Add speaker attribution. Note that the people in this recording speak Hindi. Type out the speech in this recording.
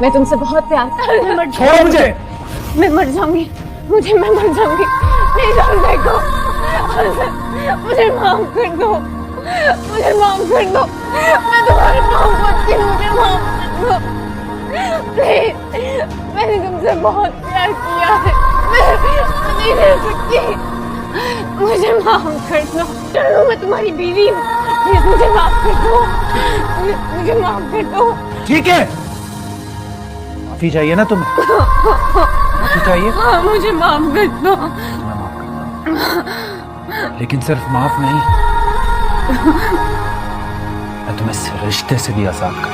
Speaker 1: मैं तुमसे बहुत प्यार
Speaker 2: छोड़ो मुझे।
Speaker 1: मैं मर जाऊंगी, मैं मर जाऊंगी। नहीं जान देखो, मुझे माफ कर दो, मुझे माफ कर दो। मैं तुम्हारी मोहब्बत की, मुझे माफ कर दो प्लीज। मैंने तुमसे बहुत प्यार किया है, मैं नहीं रह सकती। मुझे माफ कर दो। चलो मैं तुम्हारी बीवी हूँ, प्लीज मुझे माफ कर दो, मुझे माफ कर दो।
Speaker 2: ठीक है, माफी चाहिए ना तुम्हें? माफी चाहिए?
Speaker 1: हाँ मुझे माफ कर दो।
Speaker 2: लेकिन सिर्फ माफ नहीं, मैं तुम्हें इस रिश्ते से भी आजाद कर